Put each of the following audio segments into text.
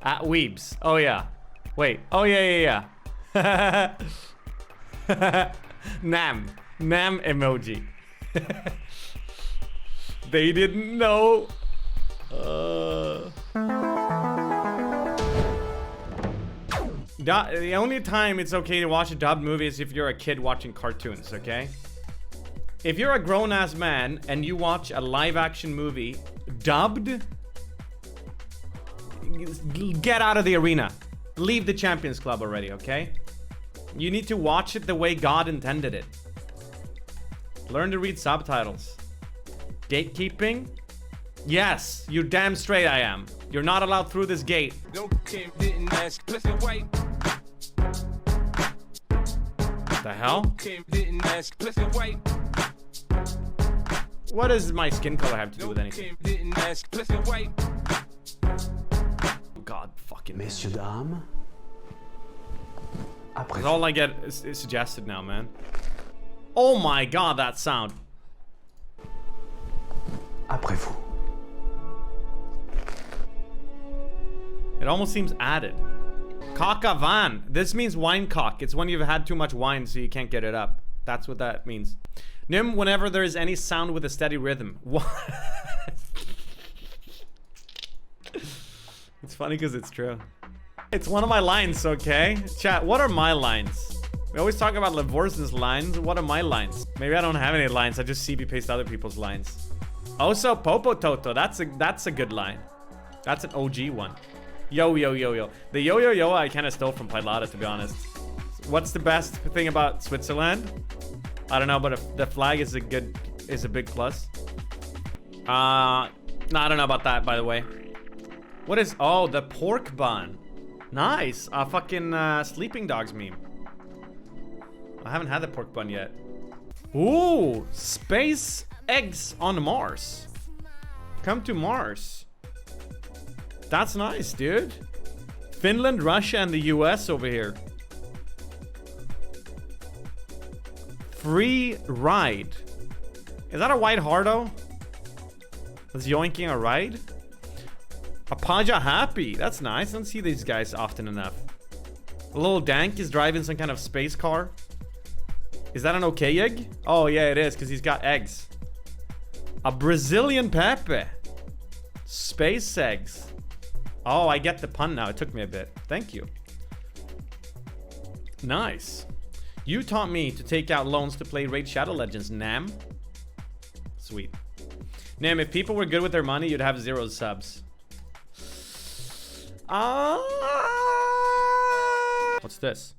At Weebs. Oh yeah. Wait. Oh yeah. Nam emoji. They didn't know. The only time it's okay to watch a dubbed movie is if you're a kid watching cartoons, okay? If you're a grown-ass man and you watch a live-action movie dubbed, get out of the arena. Leave the Champions Club already, okay? You need to watch it the way God intended it. Learn to read subtitles. Gatekeeping? Yes, you damn straight I am. You're not allowed through this gate. The hell? What does my skin color have to do with anything? God fucking Messieurs, dames. That's all I get is suggested now, man. Oh my god, that sound. Après vous. It almost seems added. Coca van. This means wine cock. It's when you've had too much wine so you can't get it up. That's what that means. Nim, whenever there is any sound with a steady rhythm. What? It's funny because it's true. It's one of my lines, okay? Chat, what are my lines? We always talk about Levorsen's lines. What are my lines? Maybe I don't have any lines. I just CB paste other people's lines. Also, Popo Toto. That's a good line. That's an OG one. Yo. The yo I kind of stole from Pilata, to be honest. What's the best thing about Switzerland? I don't know, but if the flag is a big plus. No, I don't know about that, by the way. What is, oh, the pork bun. Nice, a fucking Sleeping Dogs meme. I haven't had the pork bun yet. Ooh, space eggs on Mars. Come to Mars. That's nice, dude. Finland, Russia, and the US over here. Free ride. Is that a white hardo? Is yoinking a ride? A Paja happy. That's nice. I don't see these guys often enough. A little Dank is driving some kind of space car. Is that an okay egg? Oh yeah, it is, because he's got eggs. A Brazilian Pepe. Space eggs. Oh, I get the pun now. It took me a bit. Thank you. Nice. You taught me to take out loans to play Raid Shadow Legends, Nam. Sweet. Nam, if people were good with their money, you'd have 0 subs. What's this?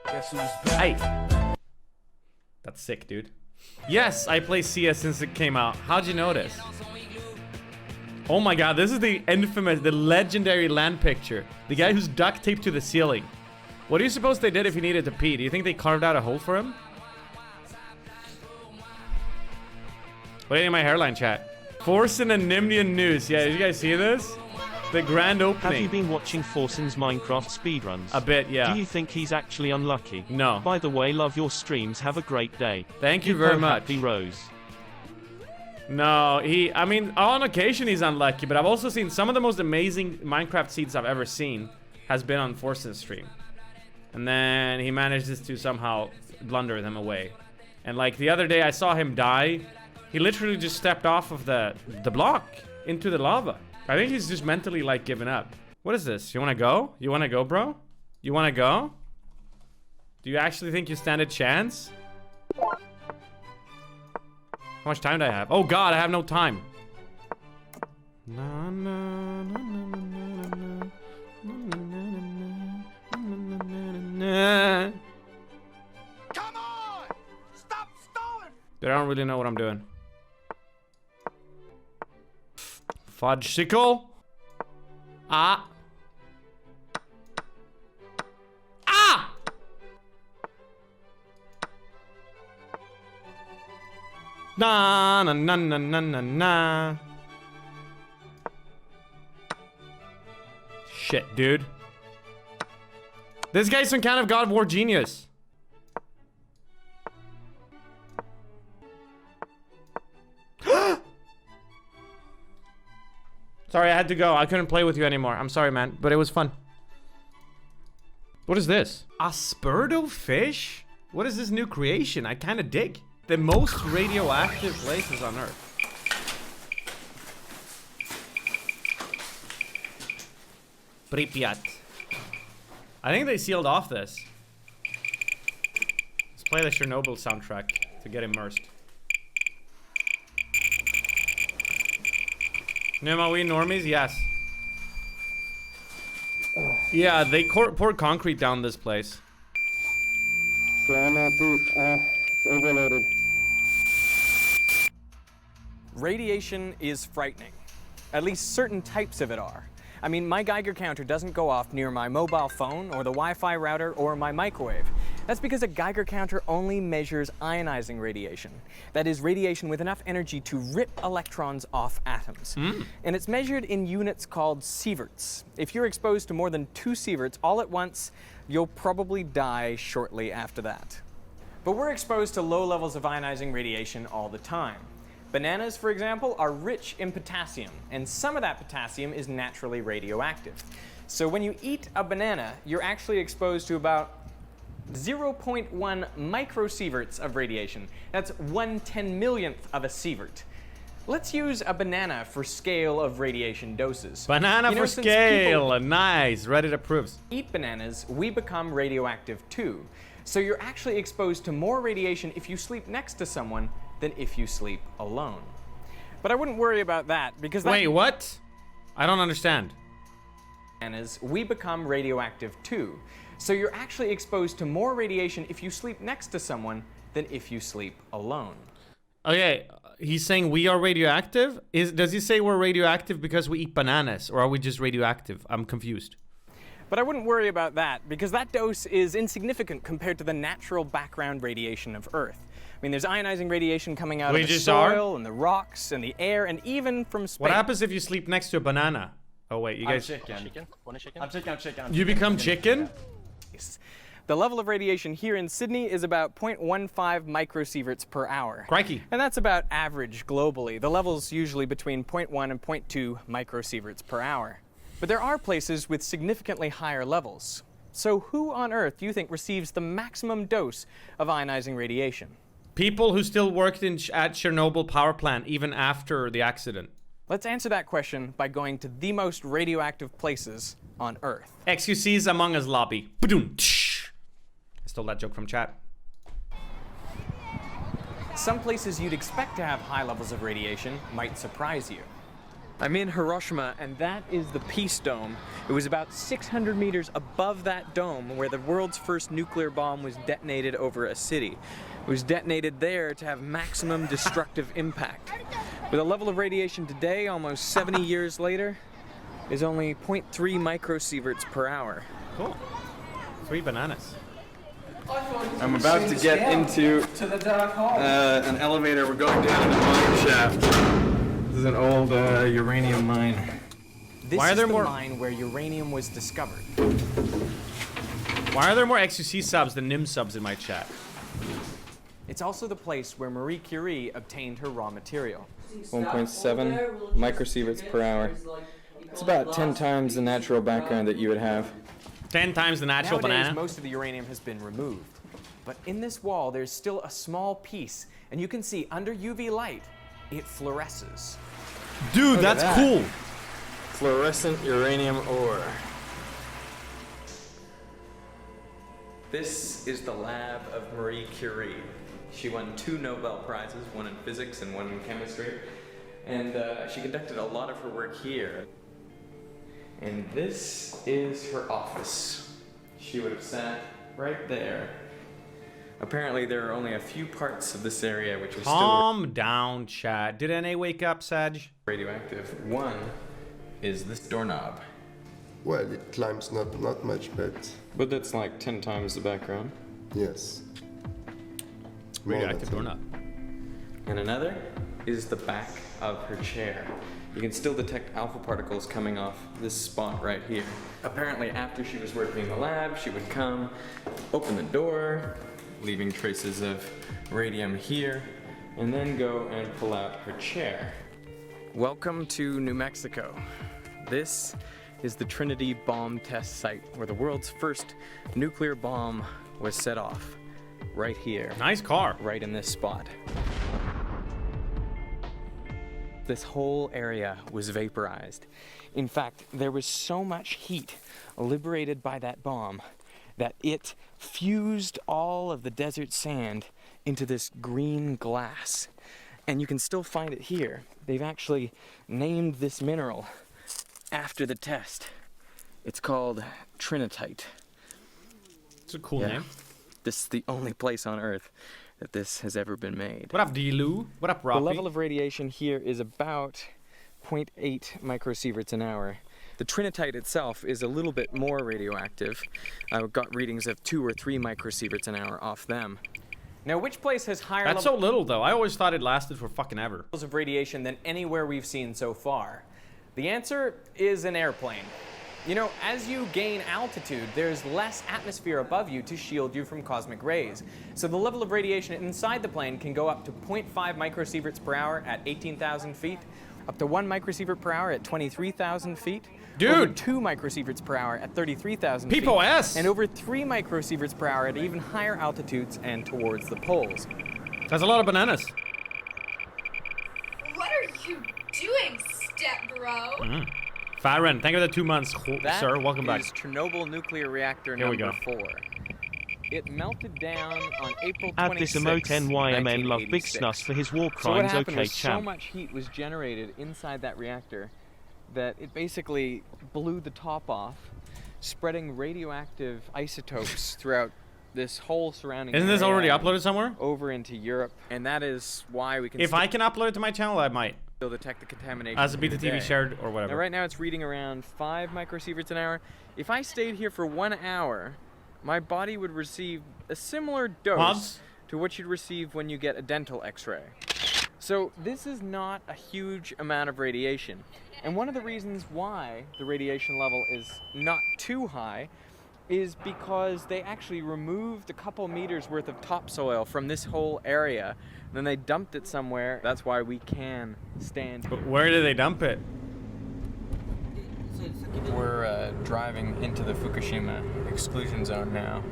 Guess who's back? Hey. That's sick, dude. Yes, I play CS since it came out. How'd you notice? Oh my god, this is the infamous, the legendary land picture. The guy who's duct taped to the ceiling. What do you suppose they did if he needed to pee? Do you think they carved out a hole for him? What do you think of my hairline, chat? Forsen and Nimnian news. Yeah, did you guys see this? The grand opening. Have you been watching Forsen's Minecraft speedruns? A bit, yeah. Do you think he's actually unlucky? No. By the way, love your streams. Have a great day. Thank you very much. Happy Rose. No, I mean, on occasion he's unlucky, but I've also seen some of the most amazing Minecraft seeds I've ever seen has been on Forsen's stream. And then he manages to somehow blunder them away. And like the other day I saw him die. He literally just stepped off of the block into the lava. I think he's just mentally like giving up. What is this? You wanna go? You wanna go, bro? You wanna go? Do you actually think you stand a chance? How much time do I have? Oh god, I have no time. Na, na, na, na, na, na, na. Come on! Stop stalling! Dude, I don't really know what I'm doing. Fudge sickle. Ah. Ah! Na na na na na na na. Shit, dude. This guy's some kind of God of War genius. Sorry, I had to go. I couldn't play with you anymore. I'm sorry, man, but it was fun. What is this? Asperdo fish? What is this new creation? I kind of dig. The most radioactive places on Earth. Pripyat. I think they sealed off this. Let's play the Chernobyl soundtrack to get immersed. Are we normies? Yes. Yeah, they poured concrete down this place. It's overloaded. Radiation is frightening. At least certain types of it are. I mean, my Geiger counter doesn't go off near my mobile phone or the Wi-Fi router or my microwave. That's because a Geiger counter only measures ionizing radiation. That is radiation with enough energy to rip electrons off atoms. And it's measured in units called sieverts. If you're exposed to more than 2 sieverts all at once, you'll probably die shortly after that. But we're exposed to low levels of ionizing radiation all the time. Bananas, for example, are rich in potassium, and some of that potassium is naturally radioactive. So when you eat a banana, you're actually exposed to about 0.1 microsieverts of radiation. That's 1/10,000,000th of a sievert. Let's use a banana for scale of radiation doses. Banana for since scale. people Nice. Reddit approves. eat bananas, we become radioactive too. So you're actually exposed to more radiation if you sleep next to someone than if you sleep alone. But I wouldn't worry about that because Wait, what? I don't understand. bananas, we become radioactive too. So you're actually exposed to more radiation if you sleep next to someone than if you sleep alone. Okay, he's saying we are radioactive? Does he say we're radioactive because we eat bananas, or are we just radioactive? I'm confused. But I wouldn't worry about that because that dose is insignificant compared to the natural background radiation of Earth. I mean, there's ionizing radiation coming out of the soil and the rocks and the air and even from space. What happens if you sleep next to a banana? Oh wait, you guys... I'm chicken. You become chicken? The level of radiation here in Sydney is about 0.15 microsieverts per hour. Crikey. And that's about average globally. The level's usually between 0.1 and 0.2 microsieverts per hour. But there are places with significantly higher levels. So who on Earth do you think receives the maximum dose of ionizing radiation? People who still worked at Chernobyl power plant even after the accident. Let's answer that question by going to the most radioactive places on Earth. XQC's Among Us lobby. Ba-doom, tsh. I stole that joke from chat. Some places you'd expect to have high levels of radiation might surprise you. I'm in Hiroshima, and that is the Peace Dome. It was about 600 meters above that dome where the world's first nuclear bomb was detonated over a city. It was detonated there to have maximum destructive impact. But the level of radiation today, almost 70 years later, is only 0.3 microsieverts per hour. Cool. 3 bananas. I'm about to get into an elevator. We're going down in a mine shaft. This is an old uranium mine. This Why are there is the more mine where uranium was discovered. Why are there more XQC subs than NIM subs in my chat? It's also the place where Marie Curie obtained her raw material. 1.7 microsieverts per hour. It's about 10 times the natural background that you would have. 10 times the natural Nowadays, banana. most of the uranium has been removed. But in this wall, there's still a small piece, and you can see under UV light, it fluoresces. Dude, Look at that's that. cool. Fluorescent uranium ore. This is the lab of Marie Curie. She won 2 Nobel Prizes, one in physics and one in chemistry. And she conducted a lot of her work here. And this is her office. She would have sat right there. Apparently there are only a few parts of this area which are Calm down, chat. Did NA wake up, Sag? radioactive. One is this doorknob. Well, it climbs not much, but that's like 10 times the background. yes. More Radioactive than doorknob. And another is the back of her chair. You can still detect alpha particles coming off this spot right here. Apparently after she was working in the lab, she would come, open the door, leaving traces of radium here, and then go and pull out her chair. Welcome to New Mexico. This is the Trinity bomb test site where the world's first nuclear bomb was set off. Right here. Nice car. Right in this spot. This whole area was vaporized. In fact, there was so much heat liberated by that bomb that it fused all of the desert sand into this green glass. And you can still find it here. They've actually named this mineral after the test. It's called trinitite. It's a cool name. This is the only place on Earth that this has ever been made. What up, D-Lou? What up, Robbie? The level of radiation here is about 0.8 microsieverts an hour. The trinitite itself is a little bit more radioactive. I got readings of 2 or 3 microsieverts an hour off them. Now, which place has higher That's so little, though. I always thought it lasted for fucking ever. levels of radiation than anywhere we've seen so far? The answer is an airplane. You know, as you gain altitude, there's less atmosphere above you to shield you from cosmic rays. So the level of radiation inside the plane can go up to 0.5 microsieverts per hour at 18,000 feet, up to 1 microsievert per hour at 23,000 feet, Dude! over 2 microsieverts per hour at 33,000 feet, PPOS! and over 3 microsieverts per hour at even higher altitudes and towards the poles. That's a lot of bananas. What are you doing, step bro? Farron, thank you for the 2 months, That sir. Welcome back. is Chernobyl nuclear reactor Here we number go. 4. It melted down on April 26, Add this emote NYMN love Big 1986. Snuss for his war So what crimes, happened okay was so champ. much heat was generated inside that reactor that it basically blew the top off, spreading radioactive isotopes throughout this whole surrounding Isn't this area already and uploaded somewhere? over into Europe, and that is why we can If I can upload it to my channel, I might. still detect the contamination. As a to the Beta TV day. shared or Now, whatever. right now it's reading around 5 microsieverts an hour. If I stayed here for 1 hour, my body would receive a similar dose Mods? to what you'd receive when you get a dental x-ray. So this is not a huge amount of radiation. And one of the reasons why the radiation level is not too high is because they actually removed a couple meters worth of topsoil from this whole area. Then they dumped it somewhere. That's why we can stand here. But where did they dump it? We're driving into the Fukushima exclusion zone now.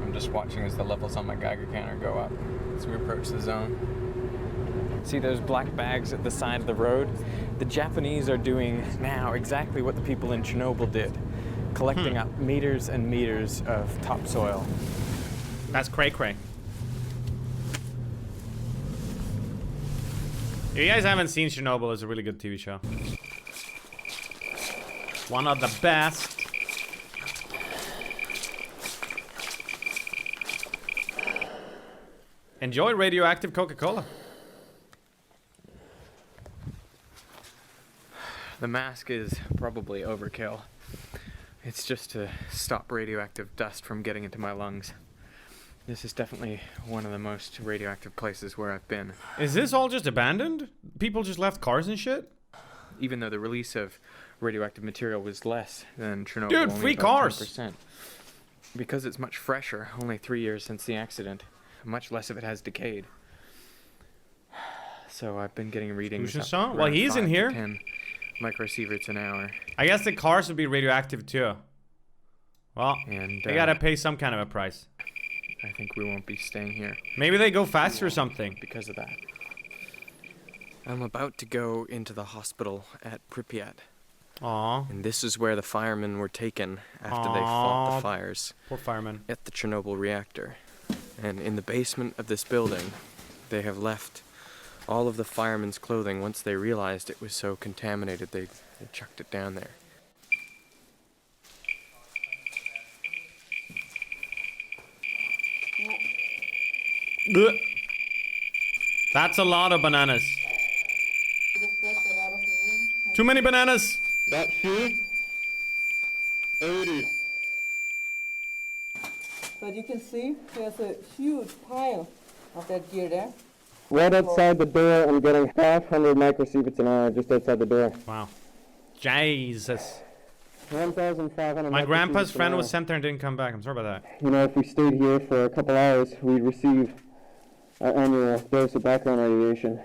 I'm just watching as the levels on my Geiger counter go up as we approach the zone. See those black bags at the side of the road? The Japanese are doing now exactly what the people in Chernobyl did, collecting up meters and meters of topsoil. That's cray-cray. If you guys haven't seen Chernobyl, it's a really good TV show. One of the best. Enjoy radioactive Coca-Cola. The mask is probably overkill. It's just to stop radioactive dust from getting into my lungs. This is definitely one of the most radioactive places where I've been. Is this all just abandoned? People just left cars and shit? Even though the release of radioactive material was less than Chernobyl. Dude, only free about cars! 10%. Because it's much fresher, only 3 years since the accident, much less of it has decayed. So I've been getting readings. Who's up Shashawn? Well, around he's in 5 to here. 10 microsieverts an hour. I guess the cars would be radioactive too. Well, And they gotta pay some kind of a price. I think we won't be staying here Maybe they go faster or something. because of that. I'm about to go into the hospital at Pripyat. Aw, And this is where the firemen were taken after they fought Aw. the fires poor fireman. at the Chernobyl reactor. And in the basement of this building, they have left all of the firemen's clothing. Once they realized it was so contaminated, they chucked it down there. Blech. That's a lot of bananas. Too many bananas. That here, 80. But you can see there's a huge pile of that gear there. Right outside the door, I'm getting 500 microsieverts an hour just outside the door. Wow. Jesus. 1,500. My grandpa's microsieverts an friend was hour. sent there and didn't come back. I'm sorry about that. You know, if we stayed here for a couple hours, we'd receive our annual dose of background radiation.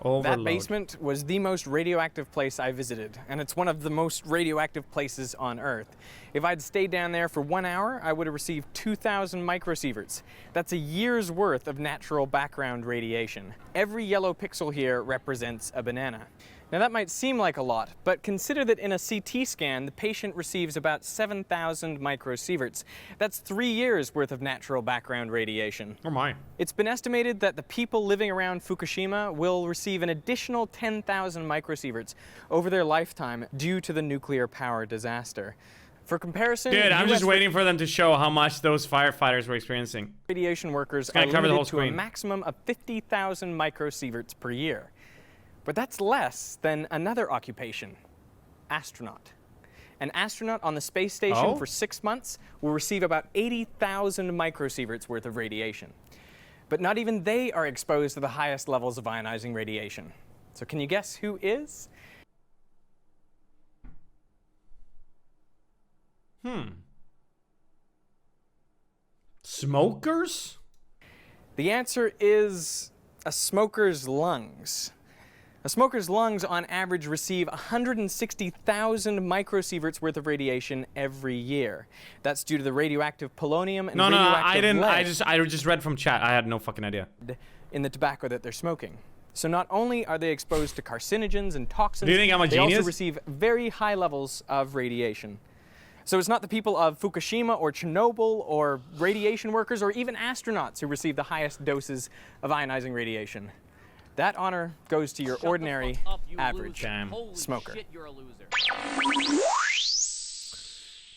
Overload. That basement was the most radioactive place I visited, and it's one of the most radioactive places on Earth. If I'd stayed down there for 1 hour, I would have received 2,000 microsieverts. That's a year's worth of natural background radiation. Every yellow pixel here represents a banana. Now that might seem like a lot, but consider that in a CT scan, the patient receives about 7,000 microsieverts. That's 3 years worth of natural background radiation. Oh my. It's been estimated that the people living around Fukushima will receive an additional 10,000 microsieverts over their lifetime due to the nuclear power disaster. For comparison, Dude, I'm US just waiting for them to show how much those firefighters were experiencing. Radiation workers gonna are cover the whole limited to a screen. maximum of 50,000 microsieverts per year. But that's less than another occupation, astronaut. An astronaut on the space station for 6 months will receive about 80,000 microsieverts worth of radiation. But not even they are exposed to the highest levels of ionizing radiation. So can you guess who is? Smokers? The answer is a smoker's lungs. A smoker's lungs, on average, receive 160,000 microsieverts worth of radiation every year. That's due to the radioactive polonium and radioactive lead I just read from chat. I had no fucking idea. in the tobacco that they're smoking. So not only are they exposed to carcinogens and toxins, Do you think I'm a they genius? also receive very high levels of radiation. So it's not the people of Fukushima or Chernobyl or radiation workers or even astronauts who receive the highest doses of ionizing radiation. That honor goes to your ordinary, average smoker.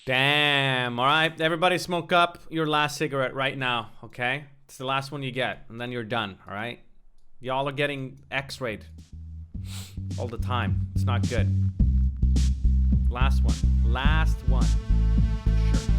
Damn. All right, everybody smoke up your last cigarette right now, okay? It's the last one you get, and then you're done, all right? Y'all are getting X-rayed all the time. It's not good. Last one. Last one. For sure.